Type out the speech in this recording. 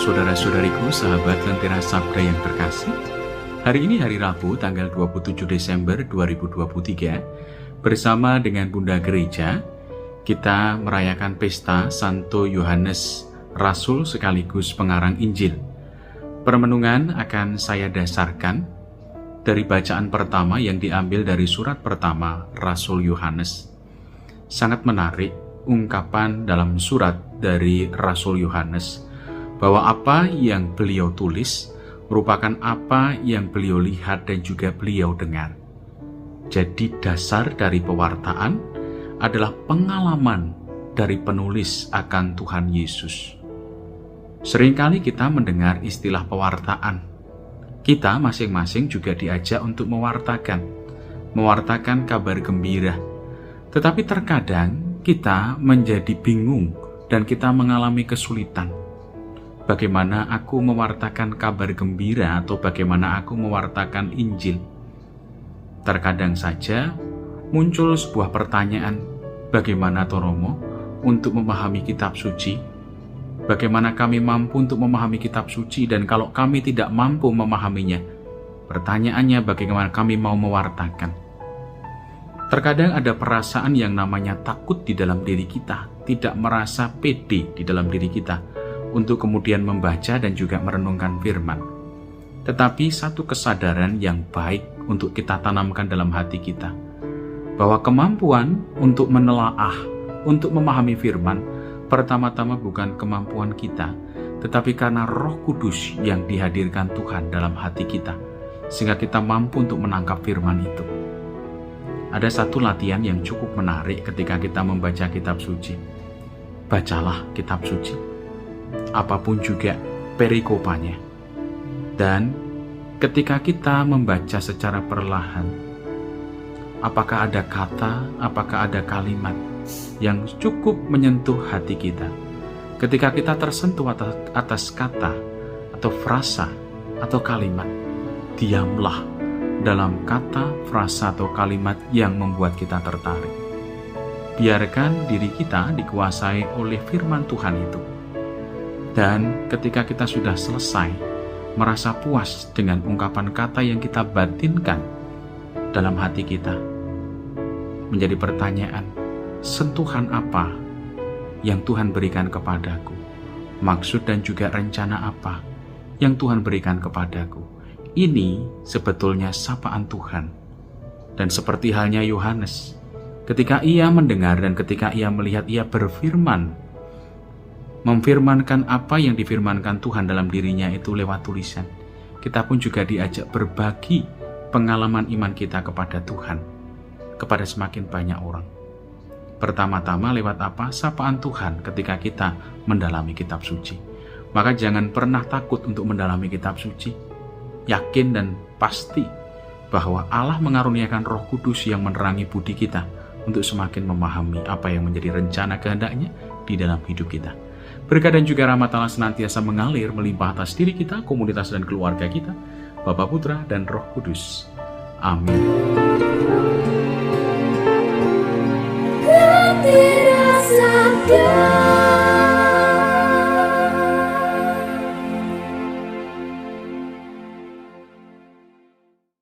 Saudara-saudariku, sahabat Lentera Sabda yang terkasih, hari ini hari Rabu tanggal 27 Desember 2023, bersama dengan Bunda Gereja, kita merayakan pesta Santo Yohanes, Rasul sekaligus pengarang Injil. Permenungan akan saya dasarkan dari bacaan pertama yang diambil dari surat pertama Rasul Yohanes. Sangat menarik ungkapan dalam surat dari Rasul Yohanes bahwa apa yang beliau tulis merupakan apa yang beliau lihat dan juga beliau dengar. Jadi dasar dari pewartaan adalah pengalaman dari penulis akan Tuhan Yesus. Seringkali kita mendengar istilah pewartaan. Kita masing-masing juga diajak untuk mewartakan kabar gembira. Tetapi terkadang kita menjadi bingung dan kita mengalami kesulitan. Bagaimana aku mewartakan kabar gembira atau bagaimana aku mewartakan Injil? Terkadang saja muncul sebuah pertanyaan, bagaimana Toromo untuk memahami kitab suci? Bagaimana kami mampu untuk memahami kitab suci, dan kalau kami tidak mampu memahaminya, pertanyaannya bagaimana kami mau mewartakan? Terkadang ada perasaan yang namanya takut di dalam diri kita, tidak merasa pede di dalam diri kita untuk kemudian membaca dan juga merenungkan firman. Tetapi satu kesadaran yang baik untuk kita tanamkan dalam hati kita, bahwa kemampuan untuk menelaah, untuk memahami firman, pertama-tama bukan kemampuan kita, tetapi karena Roh Kudus yang dihadirkan Tuhan dalam hati kita, sehingga kita mampu untuk menangkap firman itu. Ada satu latihan yang cukup menarik ketika kita membaca kitab suci. Bacalah kitab suci, apapun juga perikopanya. Dan ketika kita membaca secara perlahan, apakah ada kata, apakah ada kalimat yang cukup menyentuh hati kita? Ketika kita tersentuh atas kata atau frasa atau kalimat, diamlah dalam kata, frasa atau kalimat yang membuat kita tertarik. Biarkan diri kita dikuasai oleh firman Tuhan itu. Dan ketika kita sudah selesai merasa puas dengan ungkapan kata yang kita batinkan dalam hati kita, menjadi pertanyaan, sentuhan apa yang Tuhan berikan kepadaku? Maksud dan juga rencana apa yang Tuhan berikan kepadaku? Ini sebetulnya sapaan Tuhan. Dan seperti halnya Yohanes, ketika ia mendengar dan ketika ia melihat, ia berfirman, memfirmankan apa yang difirmankan Tuhan dalam dirinya itu lewat tulisan. Kita pun juga diajak berbagi pengalaman iman kita kepada Tuhan, kepada semakin banyak orang. Pertama-tama lewat apa? Sapaan Tuhan ketika kita mendalami kitab suci. Maka jangan pernah takut untuk mendalami kitab suci. Yakin dan pasti bahwa Allah mengaruniakan Roh Kudus yang menerangi budi kita untuk semakin memahami apa yang menjadi rencana kehendak-Nya di dalam hidup kita. Berkat dan juga rahmat Allah senantiasa mengalir melimpah atas diri kita, komunitas dan keluarga kita, Bapa, Putra, dan Roh Kudus. Amin.